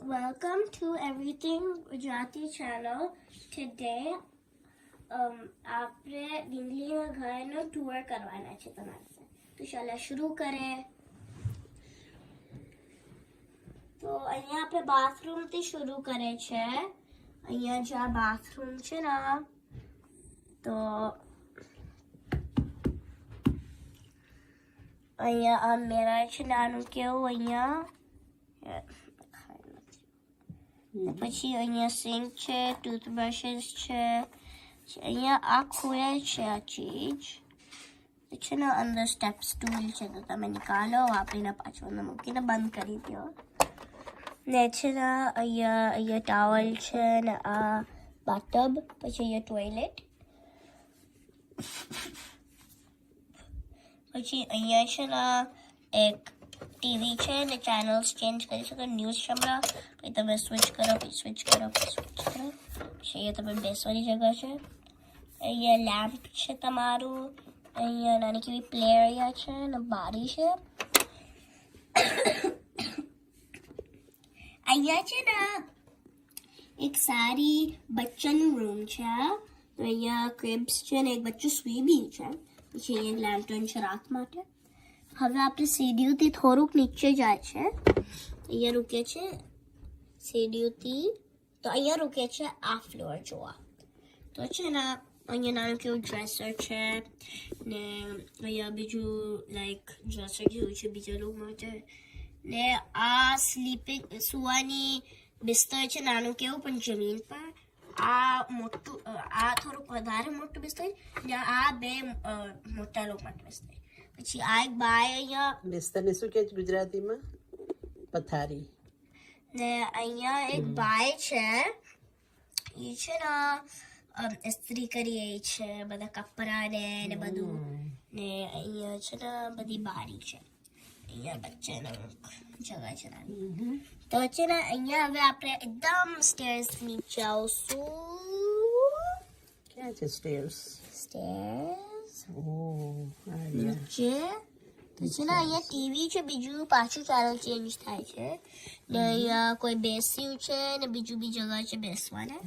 Welcome to Everything Gujarati channel. Today, આપણે દિલ્હીના ઘરનો ટૂર કરવાના છે તમારી સાથે. તો ચાલો શરૂ કરે. તો અહીંયા આપણે બાથરૂમથી શરૂ કરે છે. અહીંયા જે આ બાથરૂમ છે ને, તો અહીંયા આ મિરર છે નાનું કેવું અહીંયા. પછી અહીંયા સિંક છે, ટૂથબ્રશીસ છે. અહીંયા આ ખુલે છે આ ચીજ છે ને, અંદર સ્ટેપ સ્ટૂલ છે તો તમે નિકાલો, વાપરીને પાછો અંદર મૂકીને બંધ કરી દો. ને છે ને અહીંયા ટાવલ છે ને આ બાથટબ, પછી અહીંયા ટોયલેટ. પછી અહીંયા છે ને એક ટીવી છે ને ચેનલ્સ ચેન્જ કરી શકો, ન્યૂઝ સંભળાવ, પછી તમે સ્વિચ કરો, પછી સ્વિચ કરો, પછી સ્વિચ કરો. પછી અહીંયા તમે બેસવાની જગ્યા છે. અહીંયા લેમ્પ છે તમારું. અહીંયા નાની કેવી પ્લે એરિયા છે ને બારી છે. અહીંયા છે ને એક સારી બચ્ચાનું રૂમ છે. તો અહીંયા ક્રિબ્સ છે ને એક બચ્ચું સૂઈ બી છે. પછી અહીંયા લેન્ટર્ન છે રાત માટે. હવે આપણે સીડીઓથી થોડુંક નીચે જાય છે. અહીંયા રૂકે છે સીડીઓથી, તો અહીંયા રૂકે છે આ ફ્લોર જોવા. તો છે ને અહીંયા નાનું કેવું ડ્રેસર છે ને અહીંયા બીજું લાઈક ડ્રેસર જેવું છે બીજા લોકો માટે. ને આ સ્લીપિંગ સુવાની બિસ્તર છે નાનું કેવું પણ જમીન પર. આ મોટું, આ થોડુંક વધારે મોટું બિસ્તર ને આ બે મોટા લોકો માટે બિસ્તર. પછી આ એક બાય અહીંયા બિસ્તરને શું કહે છે ગુજરાતીમાં? પથારી. ને અહીંયા એક બાય છે, એ છે ને ઇસ્ત્રી કરી એ છે બધા કપડા ને બધું. ને અહીંયા છે ને બધી બારી છે. અહીંયા બચ્ચાનો જગા છે. તો છે ને અહીંયા હવે આપણે એકદમ સ્ટેર્સ નીચે આવશું. ક્યાં છે સ્ટેર્સ? સ્ટેર્સ ઓહ નીચે. તો છે ને અહીંયા ટીવી છે, બીજું પાછું ચેનલ ચેન્જ થાય છે. ને અહીંયા કોઈ બેસ્યું છે ને બીજું બી જગા છે બેસવાને.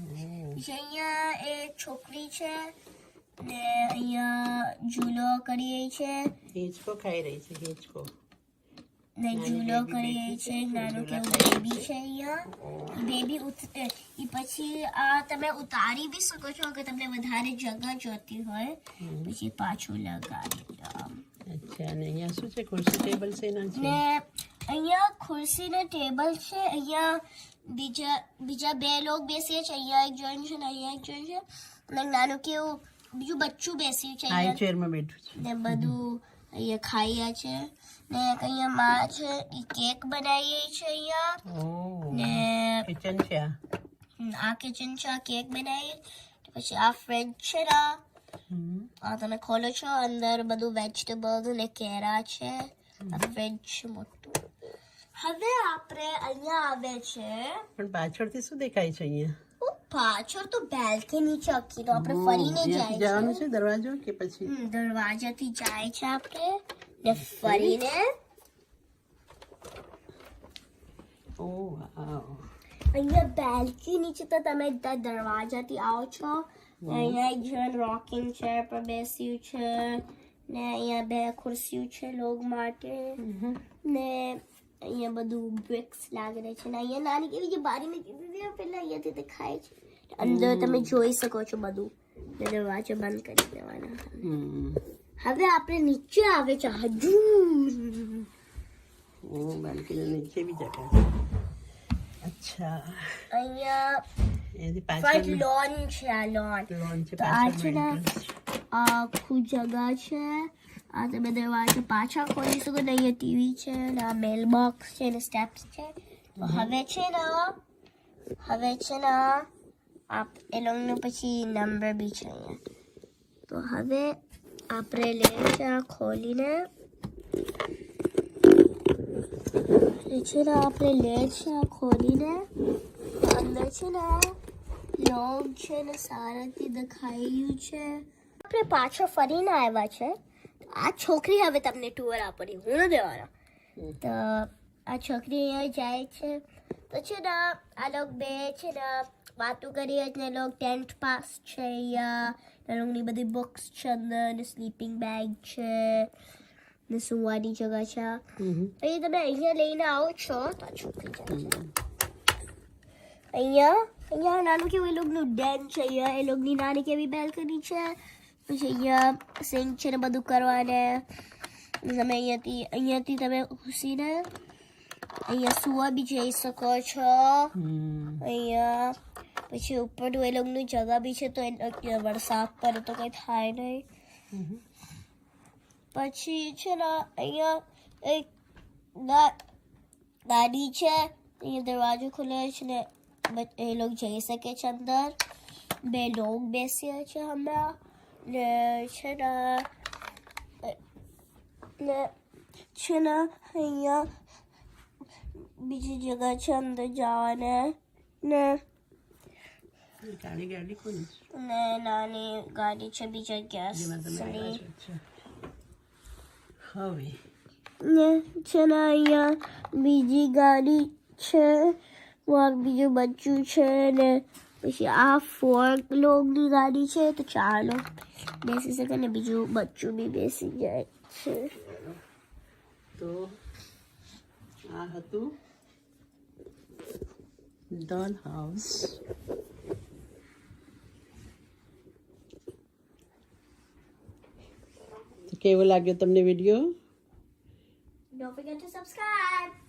પછી અહીંયા એક છોકરી છે ને અહીંયા ઝૂલો કરી છે. હિંચકો ખાઈ રહી છે, હિંચકો. ને ઝૂલો કરી રહી છે. નાનું કેવું બેબી છે અહીંયા. બેબી એ પછી આ તમે ઉતારી બી શકો છો અગર તમને વધારે જગા જોતી હોય. પછી પાછું લગાડી દો. અચ્છા, અને અહીંયા શું છે? ખુરશી ટેબલ છે ના છે? ને અહીંયા ખુરશી ને ટેબલ છે. અહીંયા બીજા બે લોક બેસીએ છે. અહીંયા એક જણ છે ને અહીંયા એક જણ છે. અને નાનું કેવું બીજું બચ્ચું બેસ્યું છે આ ચેરમાં બેઠું છે ને બધું અહીંયા ખાઈએ છે. ને અહીંયા માં છે એ કેક બનાવીએ છે અહીંયા. ને કિચન છે આ કિચન છે, આ કેક બનાવીએ. પછી આ ફ્રિજ છે ને, આ તમે ખોલો છો, અંદર બધું વેજીટેબલ્સ ને કેરા છે. આ ફ્રિજ છે મોટું. હવે આપણે અહીંયા આવે છે, પણ પાછળથી શું દેખાય છે અહીંયા? પાછળ તો બેલ્કની છે આખી. તો આપણે ફરીને જવાનું છે દરવાજો કે પછી? દરવાજાથી જાય છે આપણે ને ફરીને. ઓહ વાવ. અહીંયા બેલ્કની છે તો તમે દરવાજાથી આવો છો. અહીંયા એક જણ રોકિંગ ચેર પર બેસ્યું છે. ને અહીંયા બે ખુરશીઓ છે લોક માટે. ને અહીંયા બધું બ્રિક્સ લાગે છે. ને અહીંયા નાની કેવી જે બારીમાં કીધી પેલા અહીંયાથી દેખાય છે. અંદર તમે જોઈ શકો છો બધું. દરવાજો બંધ કરી દેવાના. હવે આપણે નીચે આવે છે હજુ. ઓહ, બાલ્કની નીચે બી જગ્યા. અચ્છા, અહીંયા એની પાછળ લોન છે. આ લોન છે. તો આ છે ને આખું જગા છે. આ તમે દરવાજા પાછા ખોલી શકો. ને અહીંયા ટીવી છે ને આ મેલ બોક્સ છે ને સ્ટેપ્સ છે. તો હવે છે ને એ લોકોનું પછી નંબર બી છે અહીંયા. તો હવે આપણે લે છે આ ખોલીને. આપણે લે છે આ ખોલીને. અંદર છે ને લોગ છે ને સારાથી દેખાયું છે. આપણે પાછો ફરીને આવ્યા છે. આ છોકરી હવે તમને ટૂર આપણી, હું ન દેવાના. તો આ છોકરી અહીંયા જાય છે. તો છે ને આ લોકો બે છે ને વાતો કરીએ એટલે લોકો ટેન્ટ પાસ છે અહીંયા એ લોકોની બધી બુક્સ છે અંદર ને સ્લીપિંગ બેગ છે ને સુવાની જગ્યા છે અહીં તમે અહીંયા લઈને આવો છો તો આ છોકરી જાય છે અહીંયા નાનું કેવું એ લોકોનું ડેન છે અહીંયા એ લોકોની નાની કેવી બેલ્કની છે પછી અહીંયા સિંક છે ને બધું કરવાને તમે અહીંયાથી તમે ઘૂસીને અહીંયા સુવા બી જઈ શકો છો અહીંયા પછી ઉપરનું એ લોકોની જગા બી છે તો વરસાદ પડે તો કંઈ થાય નહીં પછી છે ને અહીંયા એક ગાડી છે અહીંયા દરવાજો ખુલે છે ને એ લોકો જઈ શકે છે અંદર બે લોકો બેસ્યા છે હમણાં ને છે ને અહીંયા બીજી જગા છે અંદર જવાને ને નાની ગાડી છે બીજા ગેસની હવે ને છે ને અહીંયા બીજી ગાડી છે બીજું બચ્ચું છે ને પછી આ 4 લોગની ગાડી છે તો 4 લોગ બેસી શકે ને બીજું બચ્ચું બી બેસી જાય છે તો આ હતું ડોલ હાઉસ કેવો લાગ્યો તમને video? Don't forget to subscribe.